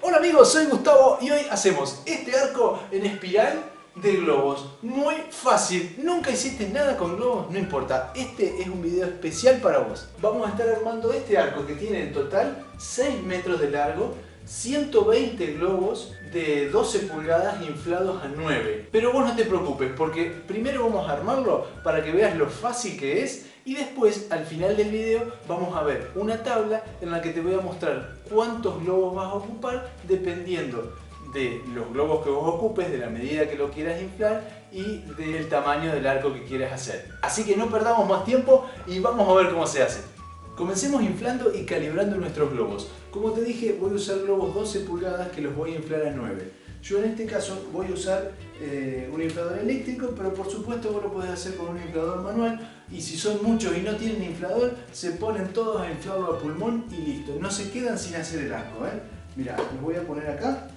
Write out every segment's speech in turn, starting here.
Hola amigos, soy Gustavo y hoy hacemos este arco en espiral de globos. Muy fácil, nunca hiciste nada con globos, no importa. Este es un video especial para vos. Vamos a estar armando este arco que tiene en total 6 metros de largo, 120 globos de 12 pulgadas inflados a 9. Pero vos no te preocupes porque primero vamos a armarlo para que veas lo fácil que es y después al final del video vamos a ver una tabla en la que te voy a mostrar cuántos globos vas a ocupar dependiendo de los globos que vos ocupes, de la medida que lo quieras inflar y del tamaño del arco que quieras hacer. Así que no perdamos más tiempo y vamos a ver cómo se hace. Comencemos inflando y calibrando nuestros globos. Como te dije, voy a usar globos 12 pulgadas que los voy a inflar a 9. Yo en este caso voy a usar un inflador eléctrico, pero por supuesto vos lo podés hacer con un inflador manual. Y si son muchos y no tienen inflador, se ponen todos a inflarlo a pulmón y listo. No se quedan sin hacer el arco, Mirá, los voy a poner acá,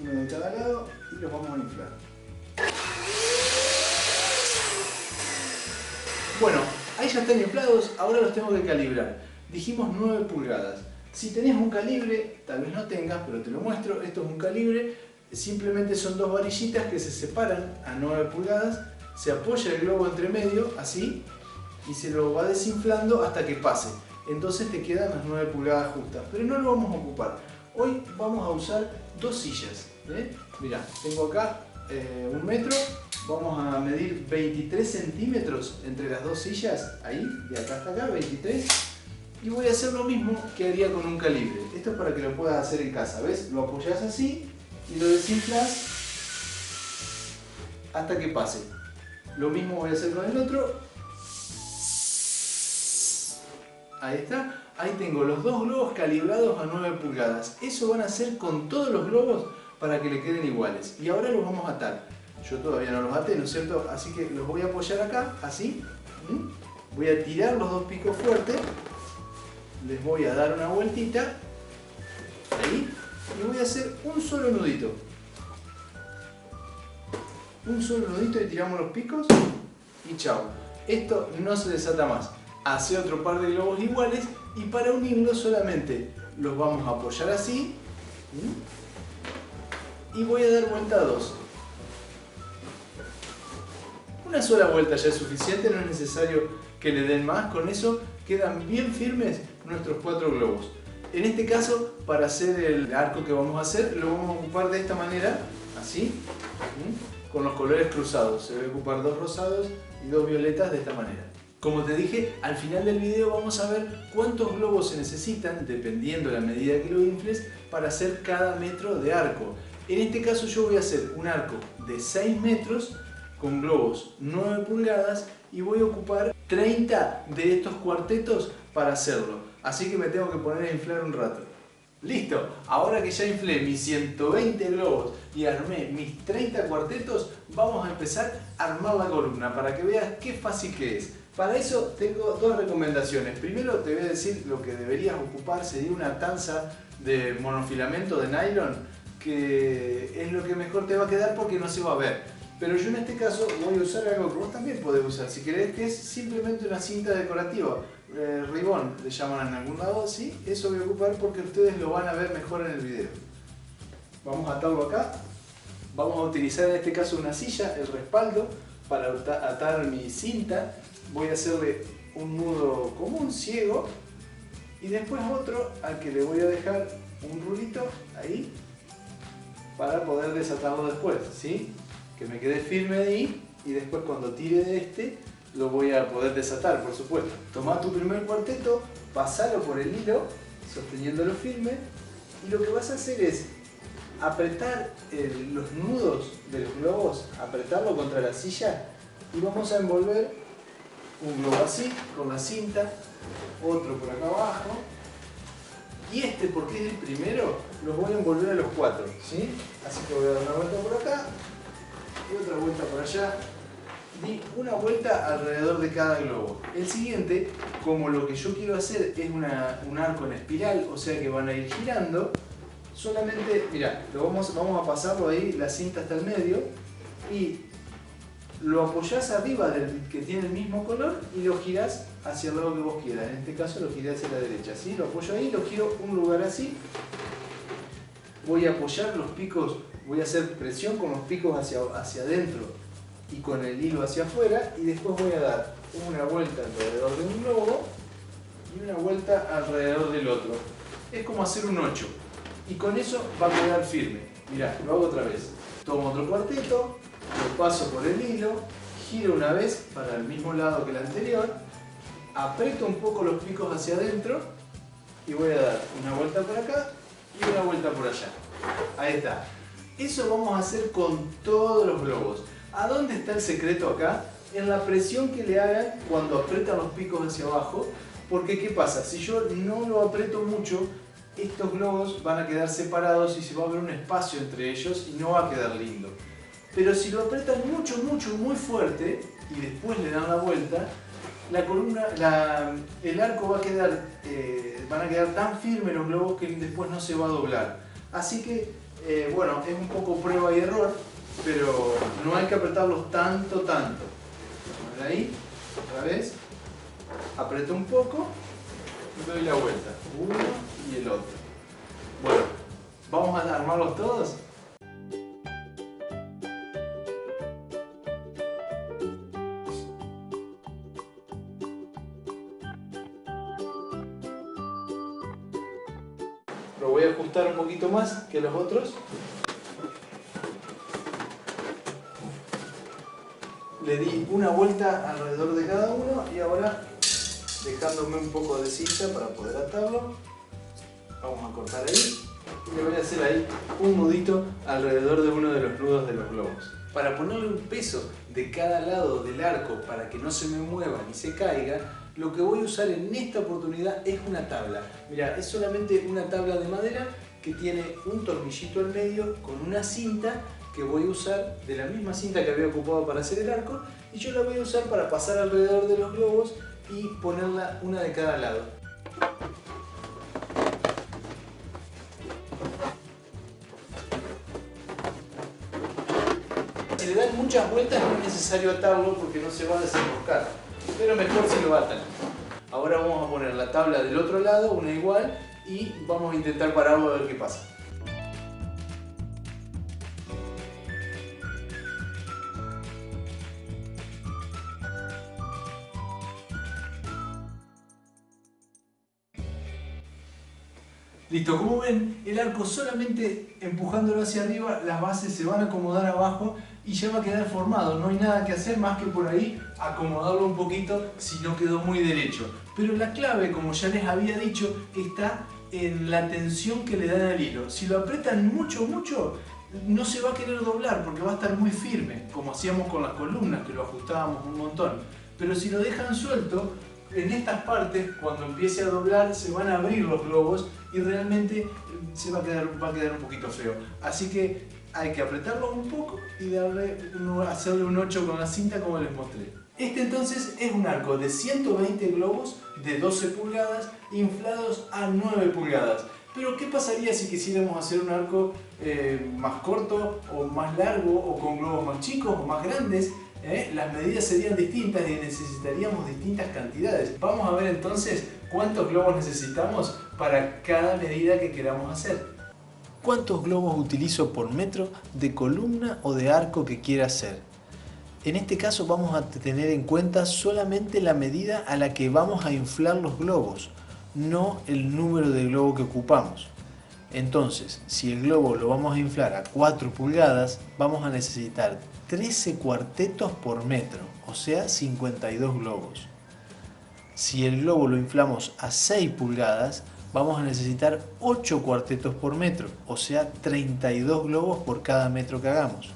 uno de cada lado, y los vamos a inflar. Bueno, ahí ya están inflados, ahora los tengo que calibrar. Dijimos 9 pulgadas. Si tenés un calibre, tal vez no tengas, pero te lo muestro. Esto es un calibre, simplemente son dos varillitas que se separan a 9 pulgadas. Se apoya el globo entre medio, así, y se lo va desinflando hasta que pase. Entonces te quedan las 9 pulgadas justas, pero no lo vamos a ocupar. Hoy vamos a usar dos sillas. Mirá, tengo acá 1 metro. Vamos a medir 23 centímetros entre las dos sillas, ahí, de acá hasta acá, 23. Y voy a hacer lo mismo que haría con un calibre. Esto es para que lo puedas hacer en casa, ¿ves? Lo apoyas así y lo desinflas hasta que pase. Lo mismo voy a hacer con el otro. Ahí está. Ahí tengo los dos globos calibrados a 9 pulgadas. Eso van a hacer con todos los globos para que le queden iguales. Y ahora los vamos a atar. Yo todavía no los até, ¿no es cierto? Así que los voy a apoyar acá, así. Voy a tirar los dos picos fuertes. Les voy a dar una vueltita. Ahí. Y voy a hacer un solo nudito. Un solo nudito y tiramos los picos. Y chao. Esto no se desata más. Hace otro par de globos iguales. Y para unirlos solamente los vamos a apoyar así. Y voy a dar vuelta a 2. Una sola vuelta ya es suficiente, no es necesario que le den más. Con eso quedan bien firmes nuestros 4 globos. En este caso, para hacer el arco que vamos a hacer, lo vamos a ocupar de esta manera, así, con los colores cruzados. Se va a ocupar 2 rosados y 2 violetas de esta manera. Como te dije, al final del video vamos a ver cuántos globos se necesitan, dependiendo de la medida que lo infles, para hacer cada metro de arco. En este caso yo voy a hacer un arco de 6 metros con globos 9 pulgadas y voy a ocupar 30 de estos cuartetos para hacerlo. Así que me tengo que poner a inflar un rato. ¡Listo! Ahora que ya inflé mis 120 globos y armé mis 30 cuartetos, vamos a empezar a armar la columna para que veas qué fácil que es. Para eso tengo 2 recomendaciones. Primero te voy a decir lo que deberías ocupar sería una tanza de monofilamento de nylon, que es lo que mejor te va a quedar porque no se va a ver. Pero yo en este caso voy a usar algo que vos también podés usar, si querés, que es simplemente una cinta decorativa. Ribón le llaman en algún lado, ¿sí? Eso voy a ocupar porque ustedes lo van a ver mejor en el video. Vamos a atarlo acá. Vamos a utilizar en este caso una silla, el respaldo, para atar mi cinta. Voy a hacerle un nudo común, ciego, y después otro al que le voy a dejar un rulito ahí para poder desatarlo después, ¿sí? Que me quede firme ahí y después cuando tire de este lo voy a poder desatar, por supuesto. Toma tu primer cuarteto, pasalo por el hilo sosteniéndolo firme y lo que vas a hacer es apretar los nudos de los globos, apretarlo contra la silla y vamos a envolver un globo así con la cinta, otro por acá abajo y este, porque es el primero, los voy a envolver a los 4, ¿sí? Así que voy a dar una vuelta por acá y otra vuelta por allá. Di una vuelta alrededor de cada globo. El siguiente, como lo que yo quiero hacer es un arco en espiral, o sea que van a ir girando, solamente, mirá, vamos a pasarlo ahí, la cinta hasta el medio, y lo apoyás arriba del que tiene el mismo color y lo girás hacia el lado que vos quieras. En este caso lo giré hacia la derecha, ¿sí? Lo apoyo ahí, lo giro un lugar así. voy a apoyar los picos, voy a hacer presión con los picos hacia adentro y con el hilo hacia afuera, y después voy a dar una vuelta alrededor de un globo y una vuelta alrededor del otro. Es como hacer un 8, y con eso va a quedar firme. Mirá, lo hago otra vez. Tomo otro cuarteto, lo paso por el hilo, giro una vez para el mismo lado que el anterior, aprieto un poco los picos hacia adentro y voy a dar una vuelta por acá y una vuelta por allá. Ahí está. Eso vamos a hacer con todos los globos. ¿A dónde está el secreto acá? En la presión que le hagan cuando aprietan los picos hacia abajo. Porque ¿qué pasa? Si yo no lo aprieto mucho, estos globos van a quedar separados y se va a ver un espacio entre ellos y no va a quedar lindo. Pero si lo aprietan mucho, muy fuerte y después le dan la vuelta, la columna, el arco va a quedar, van a quedar tan firmes los globos que después no se va a doblar. Así que, bueno, es un poco prueba y error, pero no hay que apretarlos tanto. Ahí, otra vez, aprieto un poco y doy la vuelta, uno y el otro. Bueno, ¿vamos a armarlos todos? Lo voy a ajustar un poquito más que los otros. Le di una vuelta alrededor de cada uno y ahora, dejándome un poco de cinta para poder atarlo, vamos a cortar ahí y le voy a hacer ahí un nudito alrededor de uno de los nudos de los globos. Para ponerle un peso de cada lado del arco para que no se me mueva ni se caiga, lo que voy a usar en esta oportunidad es una tabla. Mira, es solamente una tabla de madera que tiene un tornillito al medio con una cinta que voy a usar, de la misma cinta que había ocupado para hacer el arco, y yo la voy a usar para pasar alrededor de los globos y ponerla una de cada lado. Si le dan muchas vueltas no es necesario atarlo porque no se va a desenroscar, pero mejor si lo atan. Ahora vamos a poner la tabla del otro lado, una igual, y vamos a intentar pararlo a ver qué pasa. Listo, como ven, el arco solamente empujándolo hacia arriba, las bases se van a acomodar abajo y ya va a quedar formado. No hay nada que hacer más que por ahí acomodarlo un poquito si no quedó muy derecho. Pero la clave, como ya les había dicho, está en la tensión que le dan al hilo. Si lo aprietan mucho, no se va a querer doblar porque va a estar muy firme, como hacíamos con las columnas, que lo ajustábamos un montón. Pero si lo dejan suelto, en estas partes, cuando empiece a doblar, se van a abrir los globos y realmente va a quedar un poquito feo. Así que hay que apretarlo un poco y hacerle un 8 con la cinta como les mostré. Este entonces es un arco de 120 globos de 12 pulgadas inflados a 9 pulgadas. Pero ¿qué pasaría si quisiéramos hacer un arco más corto o más largo, o con globos más chicos o más grandes? Las medidas serían distintas y necesitaríamos distintas cantidades. Vamos a ver entonces cuántos globos necesitamos para cada medida que queramos hacer. ¿Cuántos globos utilizo por metro de columna o de arco que quiera hacer? En este caso vamos a tener en cuenta solamente la medida a la que vamos a inflar los globos, no el número de globo que ocupamos. Entonces, si el globo lo vamos a inflar a 4 pulgadas, vamos a necesitar 13 cuartetos por metro, o sea 52 globos. Si el globo lo inflamos a 6 pulgadas, vamos a necesitar 8 cuartetos por metro, o sea 32 globos por cada metro que hagamos.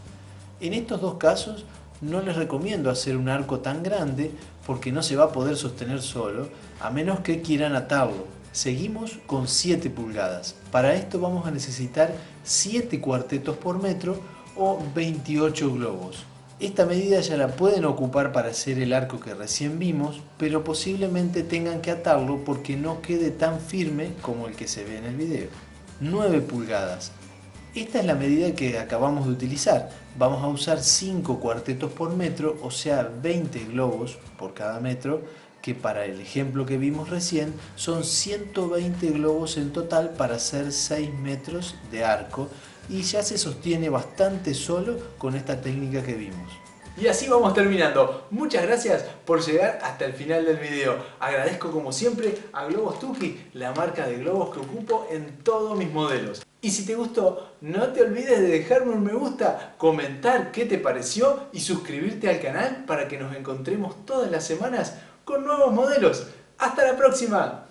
En estos dos casos no les recomiendo hacer un arco tan grande porque no se va a poder sostener solo, a menos que quieran atarlo. Seguimos con 7 pulgadas. Para esto vamos a necesitar 7 cuartetos por metro o 28 globos. Esta medida ya la pueden ocupar para hacer el arco que recién vimos, pero posiblemente tengan que atarlo porque no quede tan firme como el que se ve en el video. 9 pulgadas. Esta es la medida que acabamos de utilizar. Vamos a usar 5 cuartetos por metro, o sea 20 globos por cada metro, que para el ejemplo que vimos recién son 120 globos en total para hacer 6 metros de arco y ya se sostiene bastante solo con esta técnica que vimos. Y así vamos terminando. Muchas gracias por llegar hasta el final del video. Agradezco como siempre a Globos Tuki, la marca de globos que ocupo en todos mis modelos. Y si te gustó, no te olvides de dejarme un me gusta, comentar qué te pareció y suscribirte al canal para que nos encontremos todas las semanas con nuevos modelos. ¡Hasta la próxima!